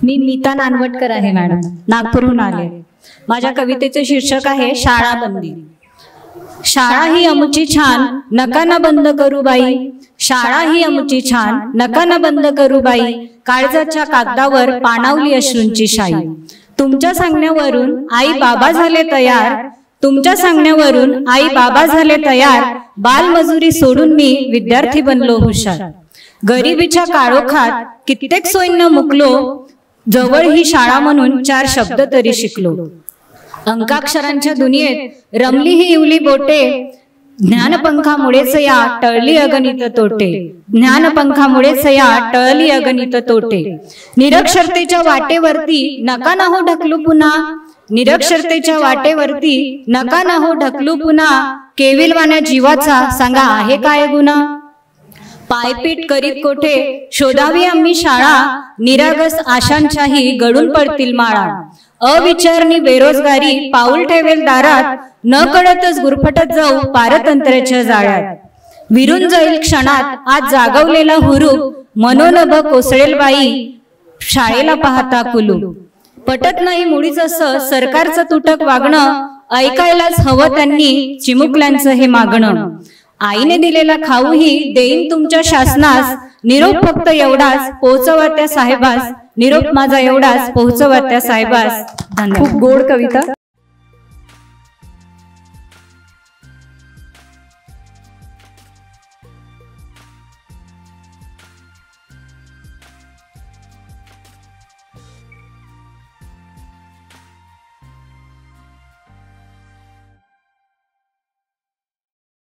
मी नीता नानवटकर आहे मॅडम, नागपूरहून आले। माझ्या कवितेचे शीर्षक आहे शाळा बंदी। शाळा ही अमुची छान, नका ना बंद करू बाई। शाळा ही अमुची छान, नका ना बंद करू बाई। काळजाच्या कागदावर पाणावली अश्रूंची शाई। तुमच्या सांगण्यावरून आई बाबा झाले तयार, तुमच्या सांगण्यावरून आई बाबा झाले तयार। बालमजुरी सोडून मी विद्यार्थी बनलो हुशार। गरिबीच्या काळोखात कित्येक सोयींना मुकलो, जवळ ही शाळा म्हणून 4 शब्द तरी शिकलो। अंकाक्षरांच्या दुनियेत रमली ही इवली बोटे, ज्ञानपंखामुळेच या टळली अगणित तोटे। ज्ञानपंखामुळेच या टळली अगणित तोटे। निरक्षरतेच्या वाटेवरती नका ना हो ढकलू पुन्हा, निरक्षरतेच्या वाटेवरती नका ना हो ढकलू पुन्हा। केविलवाण्या जीवाचा सांगा आहे काय गुन्हा। पायपीट करीत कोठे शोधावी आम्ही शाळा, निरागस आशांच्याही गळून पडतील माळा। अविचारणी बेरोजगारी पाऊल ठेवेल दारात, न कळतच गुरफटत जाऊ पारतंत्र्याच्या जाळ्यात। विरून जाईल क्षणात आज जागवलेला हुरूप, मनोनभ कोसळेल बाई शाळेला पाहता कुलूप। पटत नाही मुळीच असं सरकारचं तुटक वागणं, ऐकायलाच हवं त्यांनी चिमुकल्यांचं हे मागणं। आईने दिलेला खाऊही देईन तुमच्या शासनास, निरोप फक्त एवढाच पोहोचवा त्या साहेबास। निरोप माझा एवढाच पोहोचवा त्या साहेबास। खूप गोड कविता।